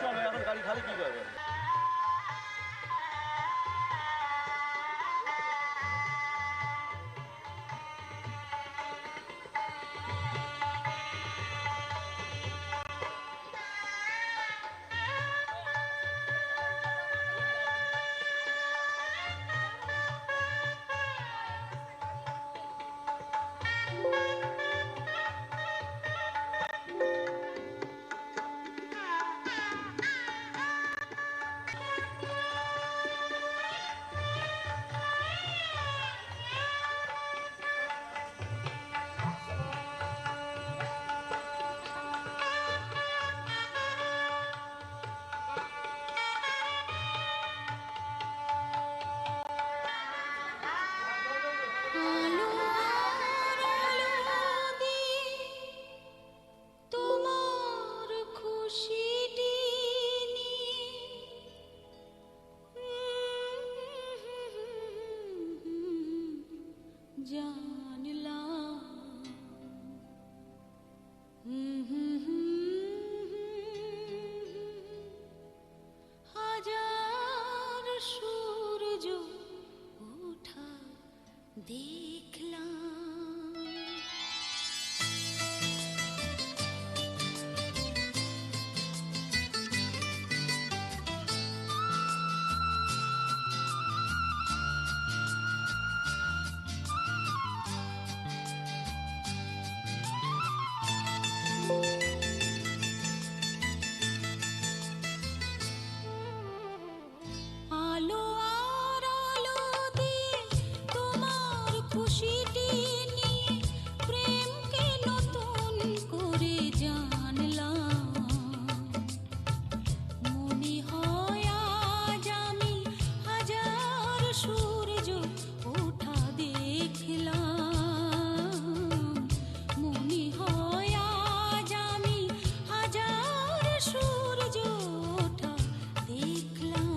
চলো এখন গাড়ি খালি কি করবে? হাজার সূর্য ওঠা দেখলাম। আলো আর আলো দিয়ে তোমার খুশিটি নিয়ে প্রেমকে নতুন করে জানলাম। মনে হয় আজ আমি হাজার সূর্য ওঠা দেখলাম। মনে হয় আজ আমি হাজার সূর্য ওঠা দেখলাম।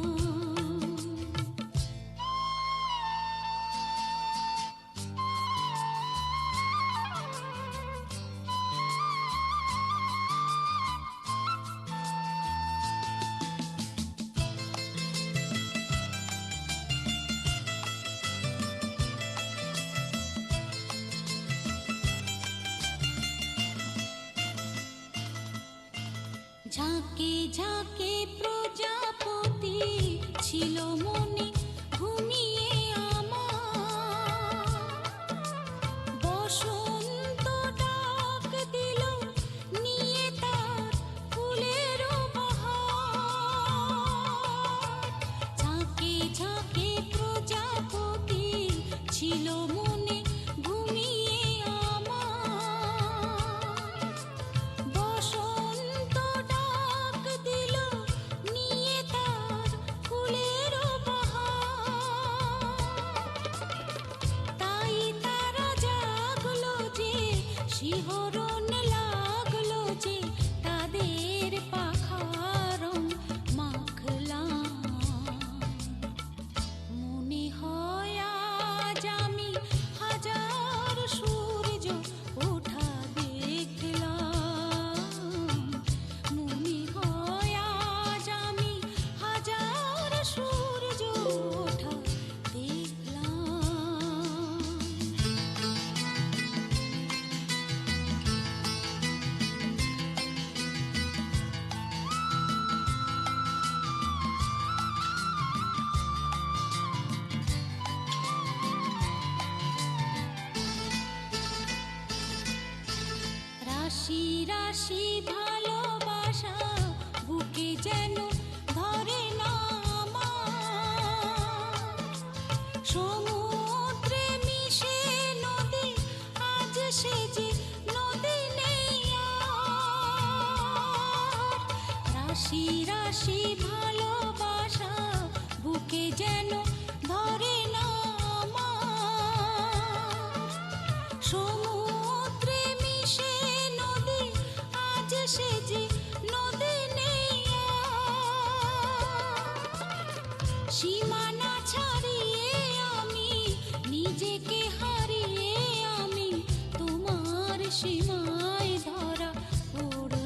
ঝাঁকে ঝাঁকে প্রজাপতি ছিল মনে ঘুমিয়ে আমার। বসন্ত ডাক দিল নিয়ে তার ফুলের বাহার। ঝাঁকে ঝাঁকে প্রজাপতি ছিল মনে ঘুমিয়ে আমার। বসন্ত ডাক দিল নিয়ে তার ফুলের বাহার। তাই তারা জাগলো যে শিহরণ লাগলো যে তাদের পাখার রং মাখলাম। মনে হয় আজ আমি হাজার সূর্য ওঠা দেখলাম। মনে হয় আজ আমি হাজার সূর্য ওঠা দেখলাম। রাশি রাশি ভালোবাসা বুকে যেন ধরে না আমার। সমুদ্রে মিশে নদী আজ সে যে নদী নেই আর। রাশি রাশি ভালোবাসা বুকে যেন ধরে না আমার। সমুদ্রে মিশে নদী আজ সে যে নদী নেই আর। সীমানা ছাড়িয়ে আমি নিজেকে হারিয়ে আমি তোমার সীমায় ধরা পড়লাম।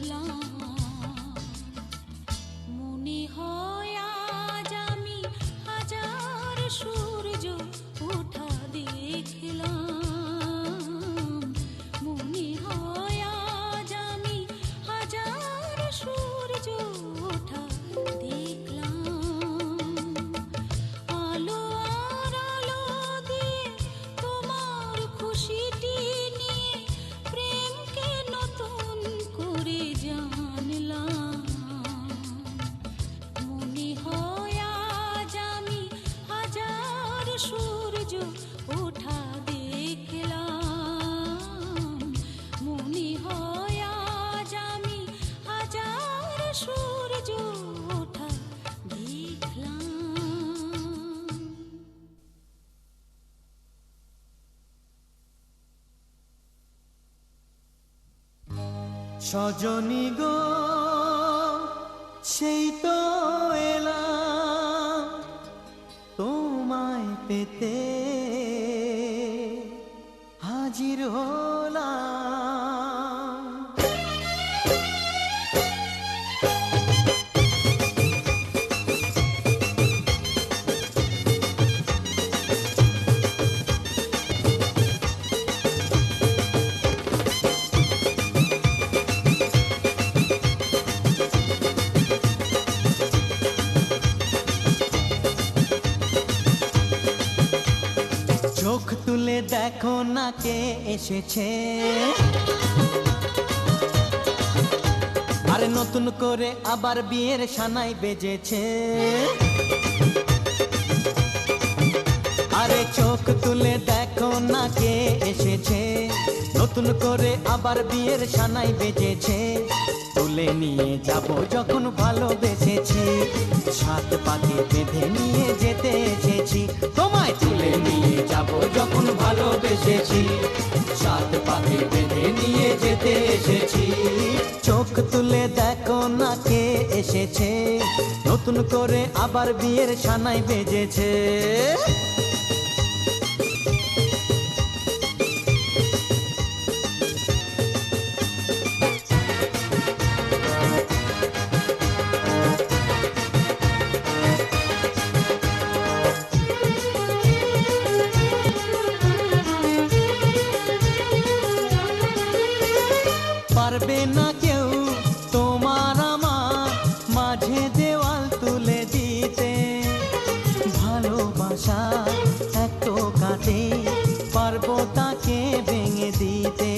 সজনী গো সেই তো এলাম তোমায় পেতে হাজির হলাম। চোখ তুলে দেখো না কে এসেছে, আরে নতুন করে আবার বিয়ের সানাই বেজেছে। আরে চোখ তুলে দেখো না কে এসেছে, নতুন করে আবার বিয়ের সানাই বেজেছে। তুলে নিয়ে যাব যখন ভালোবেসেছি, সাত পাকে বেঁধে নিয়ে যেতে এসেছি। তোমায় তুলে নিয়ে যাব যখন ভালোবেসেছি, সাত পাকে বেঁধে নিয়ে যেতে এসেছি। চোখ তুলে দেখো না কে এসেছে, নতুন করে আবার বিয়ের সানাই বেজেছে। পারবে না কেউ তোমার আমার মাঝে দেওয়াল তুলে দিতে, ভালোবাসা এত কাটে পারবো তাকে ভেঙে দিতে।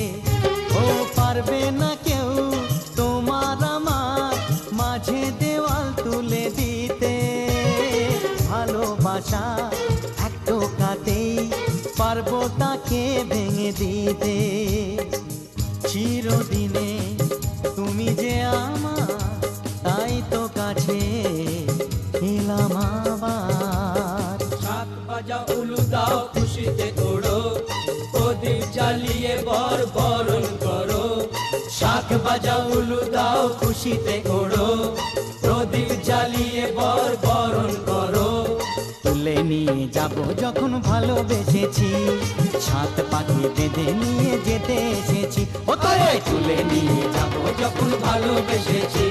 ও পারবে না কেউ তোমার আমার মাঝে দেওয়াল তুলে দিতে, ভালোবাসা এত কাটে পারবো তাকে ভেঙে দিতে। চিরদিনে তুমি যে আমার, তাই তো কাছে এলাম আবার। শাক বাজা উলু দাও খুশিতে ওড়ো, প্রদীপ জ্বালিয়ে বর বরণ করো। শাক বাজা উলু দাও খুশিতে ওড়ো, প্রদীপ জ্বালিয়ে বর বরণ করো। তুলে নিয়ে যাব যখন ভালোবেসেছি, সাত পাখি বেঁধে নিয়ে যেতে এসেছি। ও তোমায় তুলে নিয়ে যাব যখন ভালোবেসেছি,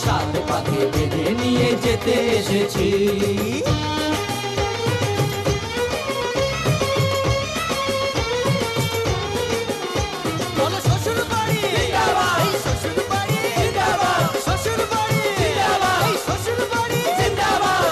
সাত পাকে বেঁধে নিয়ে যেতে এসেছি। বলো শ্বশুর বাড়ি, এই শ্বশুর বাড়ি, শ্বশুর বাড়ি, এই শ্বশুর বাড়ি জিন্দাবাদ।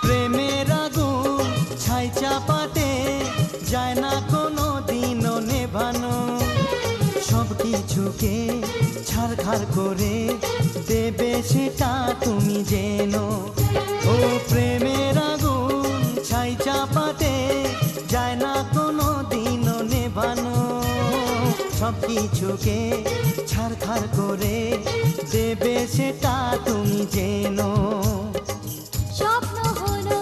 প্রেমের আগুন ছাই চাপাতে যায় না কোনো দিনও নেভানো, সব কিছুকে ছাড়খাড় করে দেবে সেটা তুমি জেনো। ও প্রেমের আগুন ছাই চাপাতে যায় না কোনো দিনও নেভানো, সব কিছুকে ছাড়খাড় করে দেবে সেটা তুমি জেনো। স্বপ্ন হলো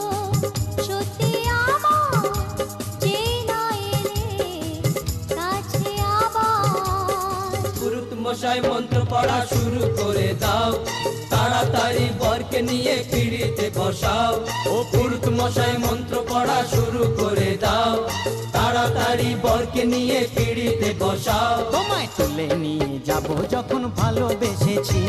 সত্যি আমার, যে না এলে কাছে আবার। পুরুত মশাই মন্ত্র পড়া শুরু করে দাও, তাড়াতাড়ি বরকে নিয়ে পিড়িতে বসাও। ও পুরুত মশাই মন্ত্র পড়া শুরু করে দাও, তাড়াতাড়ি বরকে নিয়ে পিড়িতে বসাও। তোমায় তুলে নিয়ে যাব যখন ভালোবেসেছি,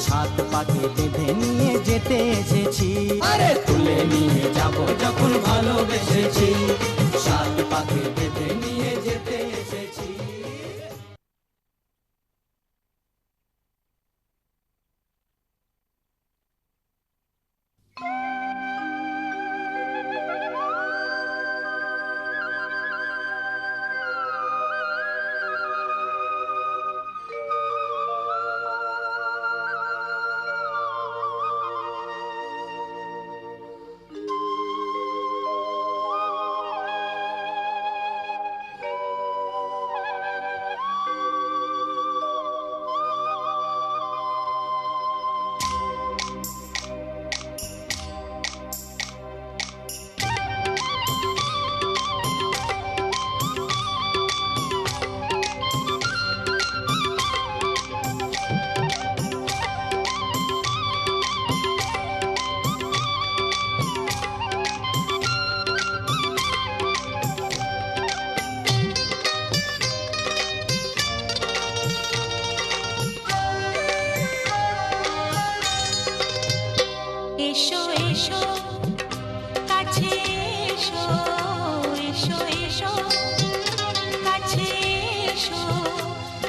সাত পাকে বেঁধে নিয়ে যেতে এসেছি। আরে তুলে নিয়ে যাব যখন ভালোবেসেছি, সাত পাকে বেঁধে নিয়ে যেতে এসেছি। এসো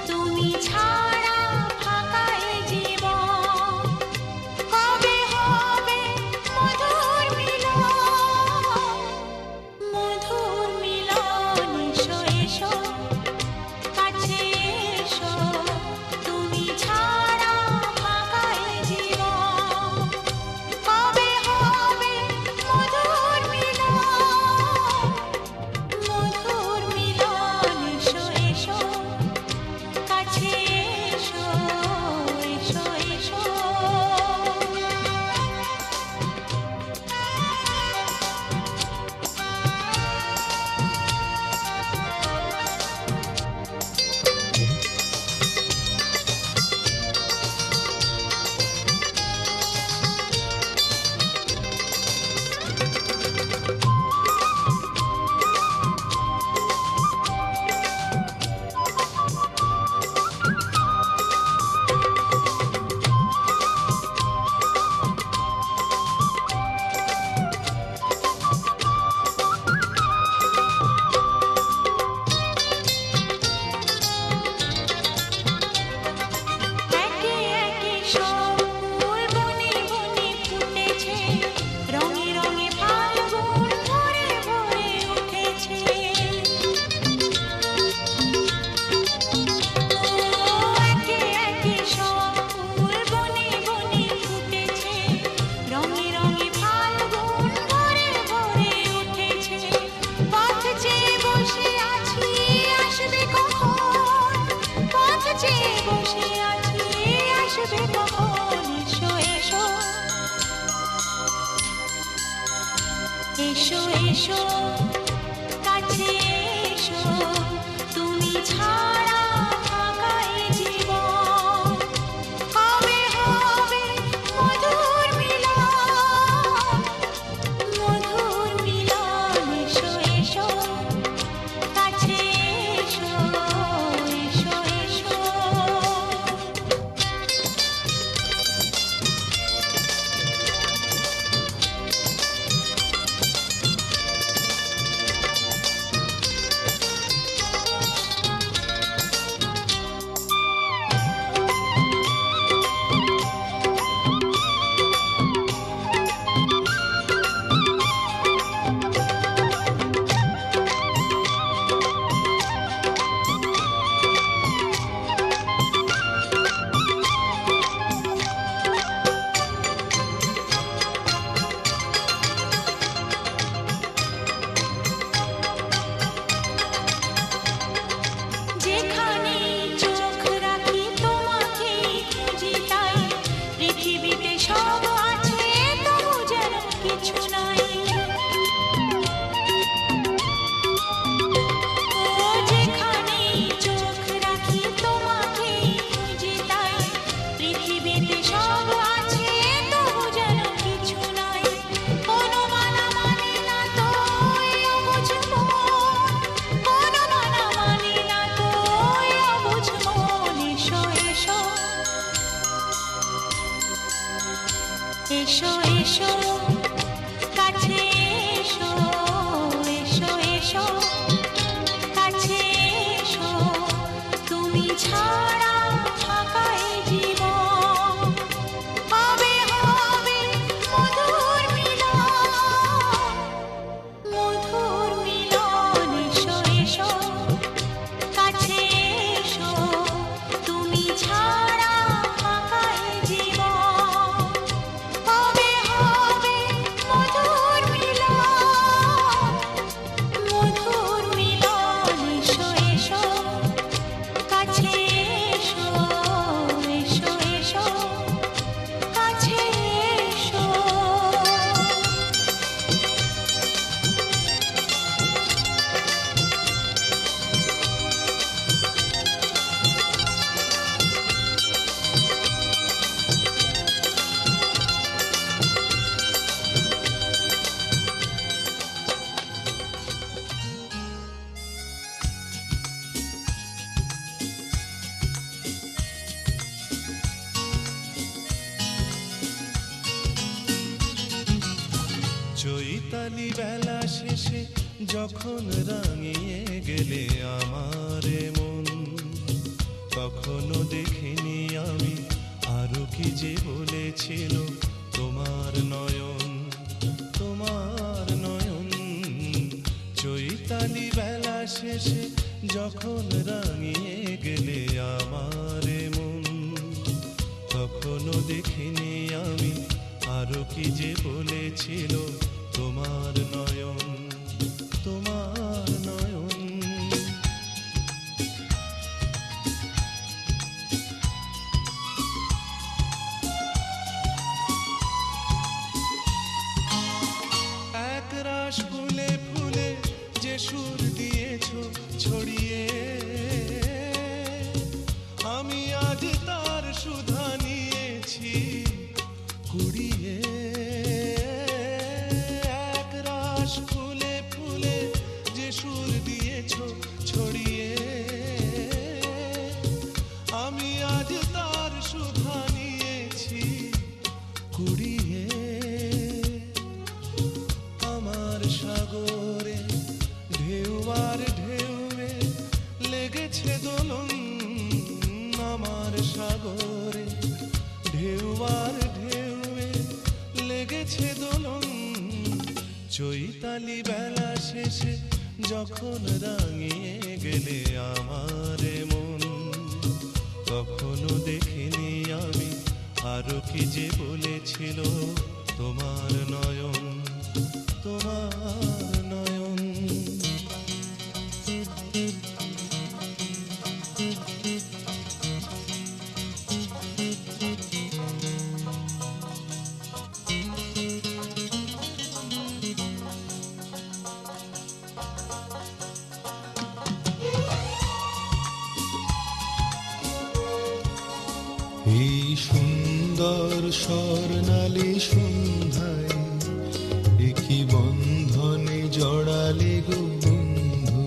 তুমি ছাড়া ফাঁকা এ জীবন কবে হবে মধুর মিলন এসো এসো কাছে এসো তুমি ছাড়া ফাঁকা এ জীবন কবে হবে মধুর মিলন এসো এসো কাছে এসো এসো এসো একে একে সব ফুল বনে বনে ফুটেছে রঙে রঙে ফাল্গুন ভরে ভরে উঠেছে একে একে সব ফুল বনে বনে ফুটেছে রঙে রঙে ফাল্গুন ভরে ভরে উঠেছে পথ চেয়ে বসে আছি আসবে কখন পথ চেয়ে বসে আছি আসবে কখন এসো এসো এসো এসো কাছে এসো তুমি ছাড়া ফাঁকা এ জীবন কবে হবে মধুর মিলন এসো এসো কাছে এসো এসো এসো যেখানে চোখ রাখি তোমাকে খুঁজি তাই পৃথিবীতে সব আছে তবু যেন কিছু নাই ও যেখানে চোখ রাখি তোমাকে খুঁজি তাই পৃথিবীতে সব আছে তবু যেন কিছু নাই কোনো মানা মানে না তো অবুঝ মন কোনো মানা মানে না তো অবুঝ মন এসো এসো এসো এসো কাছে এসো এসো এসো কাছে এসো তুমি ছাড়া ফাঁকা এ জীবন কবে হবে মধুর মিলন এসো এসো কাছে এসো তুমি ছাড়া ফাঁকা এ জীবন কবে হবে মধুর মিলন এসো এসো কাছে এসো এসো এসো কাছে এসো চৈতালি বেলা শেষে যখন রাঙিয়ে গেলে আমার মন যখন রাঙিয়ে গেলে আমার মন, তখনও দেখিনি আমি আরো কি যে বলেছিল তোমার নয়ন, তোমার নয়ন। একরাশ ফুলে ফুলে যে সুর দিয়েছো ছড়িয়ে, আমি আজ তার সুধা নিয়েছি কুড়িয়ে। একরাশ ফুলে ফুলে যে সুর দিয়েছো ছড়িয়ে, আমি আজ তার সুধা নিয়েছি কুড়িয়ে। আমার সাগরে ঢেউ আর ঢেউয়ে লেগেছে দোলন, আমার সাগরে ঢেউ আর ঢেউয়ে লেগেছে দোলন। চৈতালি বেলা শেষে যখন রাঙিয়ে গেলে আমার মন, তখনও দেখিনি আমি আরো কি যে বলেছিল তোমার নয়ন, তোমার নয়ন। এই সুন্দর স্বর্ণালী সন্ধ্যায় একই বন্ধনে জড়ালে গো বন্ধু।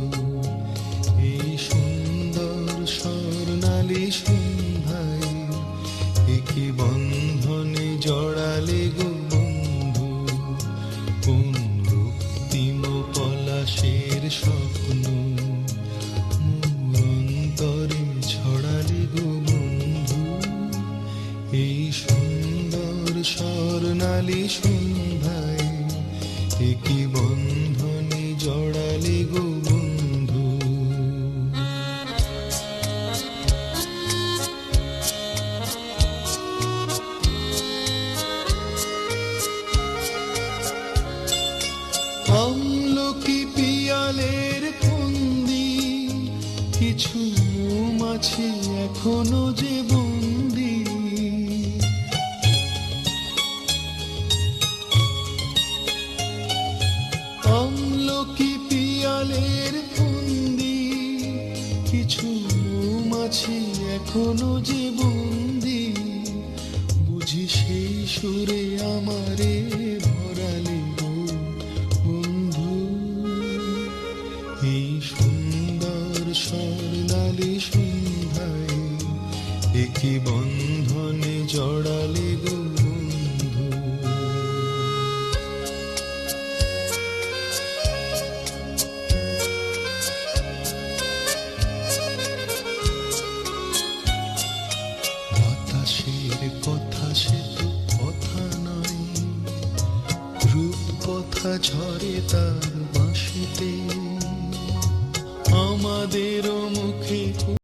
এই সুন্দর স্বর্ণালী সন্ধ্যায় একই বন্ধনে জড়ালে গো বন্ধু। কোন রক্তিম পলাশের স্বপ্ন মোর অন্তরে ছড়ালে গো বন্ধু। এই সুন্দর স্বর্ণালী সন্ধ্যায় একই বন্ধনে জড়ালে গো বন্ধু। আমলকি পিয়ালের ফন্দি কিছু মৌমাছি এখনো যে বন্দি। আমলকি পিয়ালের ফন্দি কিছু মৌমাছি এখনো যে বন্দি। বুঝি সেই সুরে আমারে ভরালে গো বন্ধু। এই সুন্দর স্বর্ণালী সন্ধ্যায় একই বন্ধনে জড়ালে গো বন্ধু। বাতাসের কথা সে তো কথা নয়, রূপ কথা ঝরে তার